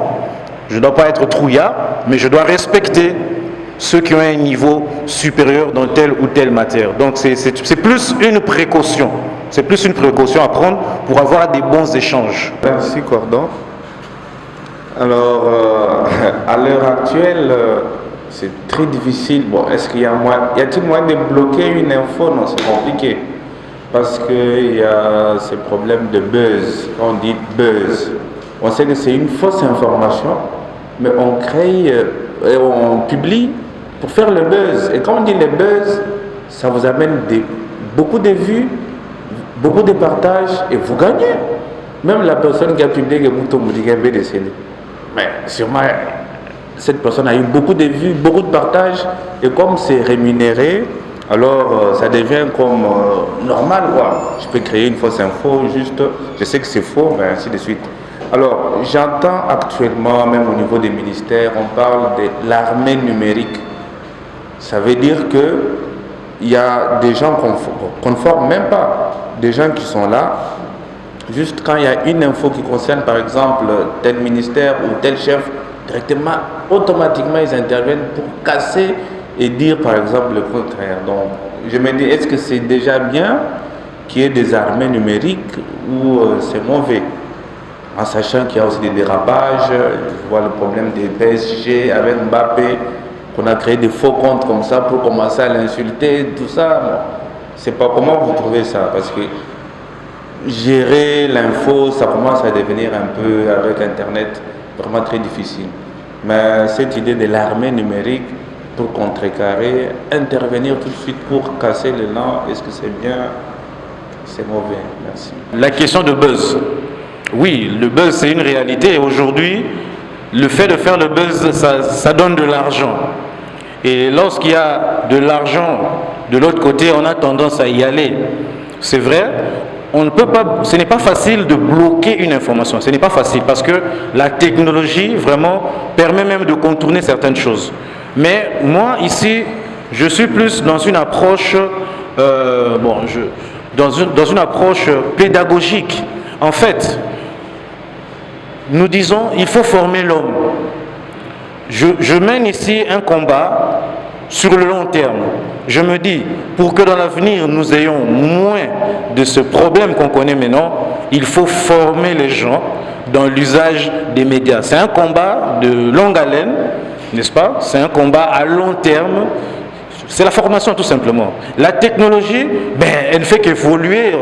je ne dois pas être trouillard, mais je dois respecter ceux qui ont un niveau supérieur dans telle ou telle matière. Donc c'est plus une précaution. C'est plus une précaution à prendre pour avoir des bons échanges. Merci Cordon. Alors, à l'heure actuelle, c'est très difficile. Bon, est-ce qu'il y a y a-t-il moyen de bloquer une info? Non, c'est compliqué. Parce qu'il y a ces problèmes de buzz. Quand on dit buzz, on sait que c'est une fausse information, mais on crée et on publie pour faire le buzz. Et quand on dit le buzz, ça vous amène beaucoup de vues, beaucoup de partages, et vous gagnez. Même la personne qui a publié que Mouton Moudiga est décédé. Mais sûrement, cette personne a eu beaucoup de vues, beaucoup de partages, et comme c'est rémunéré, alors ça devient comme normal, quoi. Je peux créer une fausse info, juste, je sais que c'est faux, mais ainsi de suite. Alors, j'entends actuellement, même au niveau des ministères, on parle de l'armée numérique. Ça veut dire que il y a des gens qu'on ne forme même pas, des gens qui sont là, juste quand il y a une info qui concerne par exemple tel ministère ou tel chef, directement, automatiquement ils interviennent pour casser et dire par exemple le contraire. Donc je me dis, est-ce que c'est déjà bien qu'il y ait des armées numériques ou c'est mauvais? En sachant qu'il y a aussi des dérapages, je vois le problème des PSG avec Mbappé, qu'on a créé des faux comptes comme ça pour commencer à l'insulter, tout ça. Bon, c'est pas comment vous trouvez ça, parce que gérer l'info, ça commence à devenir un peu, avec Internet, vraiment très difficile. Mais cette idée de l'armée numérique pour contrecarrer, intervenir tout de suite pour casser l'élan, est-ce que c'est bien? C'est mauvais. Merci. La question de buzz. Oui, le buzz c'est une réalité. Aujourd'hui, le fait de faire le buzz, ça donne de l'argent. Et lorsqu'il y a de l'argent de l'autre côté, on a tendance à y aller. C'est vrai, on ne peut pas, ce n'est pas facile de bloquer une information. Ce n'est pas facile parce que la technologie vraiment permet même de contourner certaines choses. Mais moi ici, je suis plus dans une approche, dans une approche pédagogique. En fait, nous disons, il faut former l'homme. Je mène ici un combat sur le long terme. Je me dis, pour que dans l'avenir nous ayons moins de ce problème qu'on connaît maintenant, il faut former les gens dans l'usage des médias. C'est un combat de longue haleine, n'est-ce pas? C'est un combat à long terme. C'est la formation tout simplement. La technologie, elle ne fait qu'évoluer.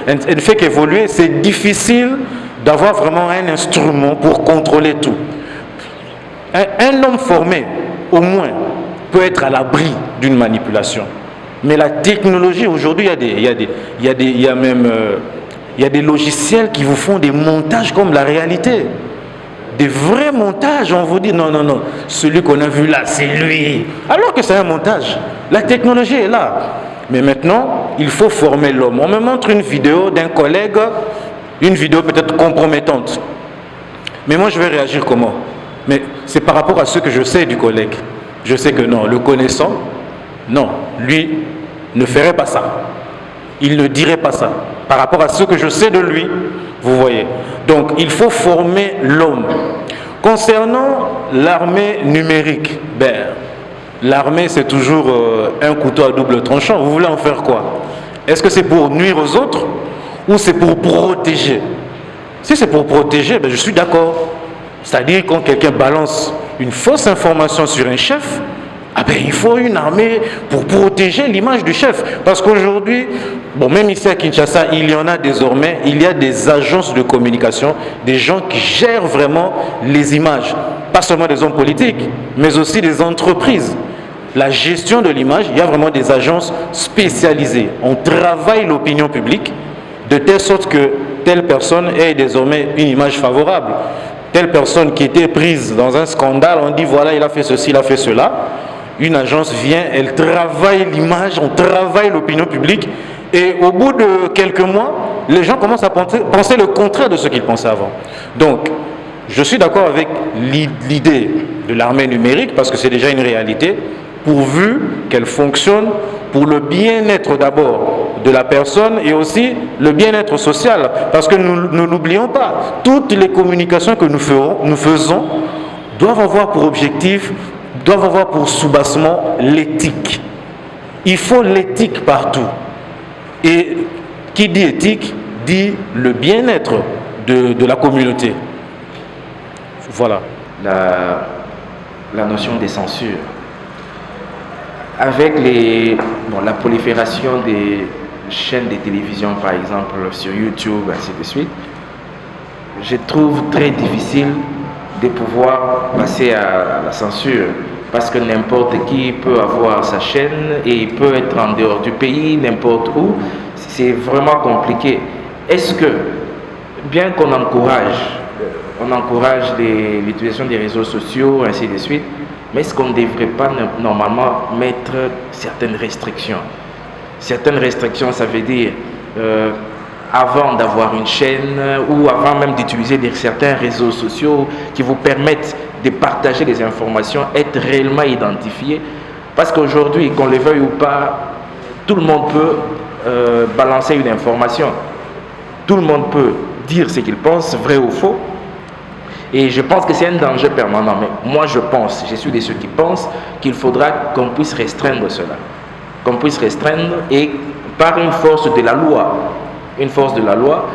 Elle ne fait qu'évoluer. C'est difficile d'avoir vraiment un instrument pour contrôler tout. Un homme formé, au moins, peut être à l'abri d'une manipulation. Mais la technologie, aujourd'hui, il y a des logiciels qui vous font des montages comme la réalité. Des vrais montages, on vous dit non, celui qu'on a vu là, c'est lui. Alors que c'est un montage. La technologie est là. Mais maintenant, il faut former l'homme. On me montre une vidéo d'un collègue, une vidéo peut-être compromettante. Mais moi, je vais réagir comment? Mais c'est par rapport à ce que je sais du collègue. Je sais que non, le connaissant, non, lui ne ferait pas ça. Il ne dirait pas ça. Par rapport à ce que je sais de lui, vous voyez. Donc, il faut former l'homme. Concernant l'armée numérique, l'armée, c'est toujours un couteau à double tranchant. Vous voulez en faire quoi? Est-ce que c'est pour nuire aux autres ou c'est pour protéger? Si c'est pour protéger, je suis d'accord. C'est-à-dire quand quelqu'un balance une fausse information sur un chef, il faut une armée pour protéger l'image du chef. Parce qu'aujourd'hui, même ici à Kinshasa, il y en a désormais, il y a des agences de communication, des gens qui gèrent vraiment les images. Pas seulement des hommes politiques, mais aussi des entreprises. La gestion de l'image, il y a vraiment des agences spécialisées. On travaille l'opinion publique de telle sorte que telle personne ait désormais une image favorable. Telle personne qui était prise dans un scandale, on dit voilà, il a fait ceci, il a fait cela. Une agence vient, elle travaille l'image, on travaille l'opinion publique, et au bout de quelques mois, les gens commencent à penser le contraire de ce qu'ils pensaient avant. Donc, je suis d'accord avec l'idée de l'armée numérique, parce que c'est déjà une réalité, pourvu qu'elle fonctionne pour le bien-être d'abord de la personne et aussi le bien-être social. Parce que nous ne l'oublions pas, toutes les communications que nous faisons doivent avoir pour objectif, doivent avoir pour soubassement l'éthique. Il faut l'éthique partout. Et qui dit éthique dit le bien-être de la communauté. Voilà. La notion de censure. Avec la prolifération des chaînes de télévision, par exemple, sur YouTube, ainsi de suite, je trouve très difficile de pouvoir passer à la censure. Parce que n'importe qui peut avoir sa chaîne et il peut être en dehors du pays, n'importe où. C'est vraiment compliqué. Est-ce que, bien qu'on encourage l'utilisation des réseaux sociaux, ainsi de suite, mais est-ce qu'on ne devrait pas normalement mettre certaines restrictions? Certaines restrictions, ça veut dire avant d'avoir une chaîne ou avant même d'utiliser certains réseaux sociaux qui vous permettent de partager des informations, être réellement identifié. Parce qu'aujourd'hui, qu'on le veuille ou pas, tout le monde peut balancer une information. Tout le monde peut dire ce qu'il pense, vrai ou faux. Et je pense que c'est un danger permanent. Mais moi, je suis de ceux qui pensent qu'il faudra qu'on puisse restreindre cela. Qu'on puisse restreindre et par une force de la loi. Une force de la loi.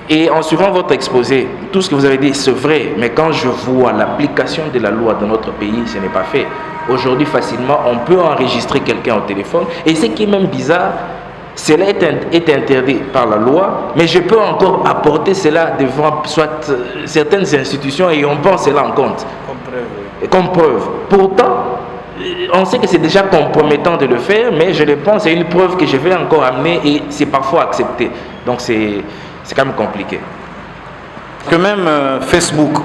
Et en suivant votre exposé, tout ce que vous avez dit, c'est vrai. Mais quand je vois l'application de la loi dans notre pays, ce n'est pas fait. Aujourd'hui, facilement, on peut enregistrer quelqu'un au téléphone. Et ce qui est même bizarre, cela est interdit par la loi, mais je peux encore apporter cela devant soit certaines institutions et on prend cela en compte. Comme preuve. Pourtant, on sait que c'est déjà compromettant de le faire, mais je le pense, c'est une preuve que je vais encore amener et c'est parfois accepté. Donc c'est quand même compliqué. Que même Facebook,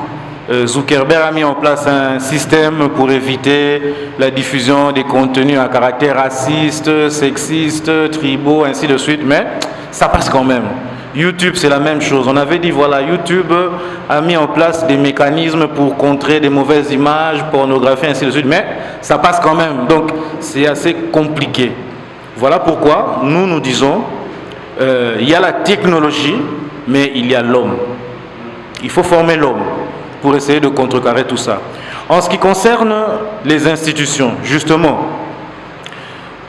Zuckerberg a mis en place un système pour éviter la diffusion des contenus à caractère raciste, sexiste, tribaux, ainsi de suite, mais ça passe quand même. YouTube, c'est la même chose. On avait dit, voilà, YouTube a mis en place des mécanismes pour contrer des mauvaises images, pornographie, ainsi de suite, mais ça passe quand même. Donc, c'est assez compliqué. Voilà pourquoi nous disons, il y a la technologie, mais il y a l'homme. Il faut former l'homme pour essayer de contrecarrer tout ça. En ce qui concerne les institutions, justement,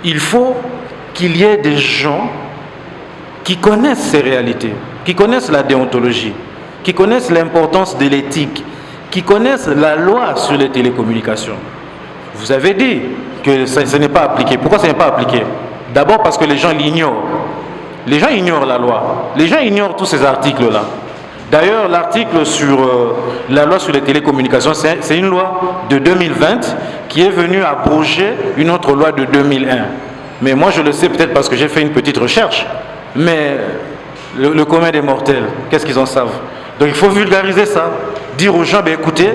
il faut qu'il y ait des gens qui connaissent ces réalités, qui connaissent la déontologie, qui connaissent l'importance de l'éthique, qui connaissent la loi sur les télécommunications. Vous avez dit que ce n'est pas appliqué. Pourquoi ce n'est pas appliqué? D'abord parce que les gens l'ignorent. Les gens ignorent la loi. Les gens ignorent tous ces articles-là. D'ailleurs, l'article sur la loi sur les télécommunications, c'est une loi de 2020 qui est venue abroger une autre loi de 2001. Mais moi, je le sais peut-être parce que j'ai fait une petite recherche. Mais le commun des mortels, qu'est-ce qu'ils en savent? Donc il faut vulgariser ça. Dire aux gens, écoutez,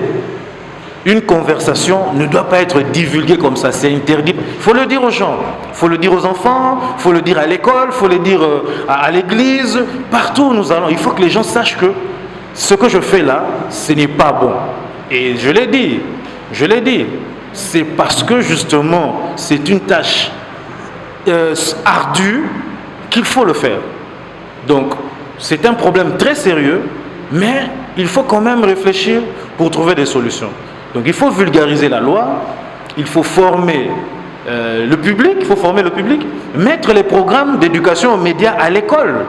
une conversation ne doit pas être divulguée comme ça, c'est interdit. Il faut le dire aux gens, il faut le dire aux enfants, il faut le dire à l'école, il faut le dire à l'église, partout où nous allons. Il faut que les gens sachent que ce que je fais là, ce n'est pas bon. Et je l'ai dit, c'est parce que justement, c'est une tâche ardue qu'il faut le faire. Donc, c'est un problème très sérieux, mais il faut quand même réfléchir pour trouver des solutions. Donc il faut vulgariser la loi, il faut former le public, mettre les programmes d'éducation aux médias à l'école.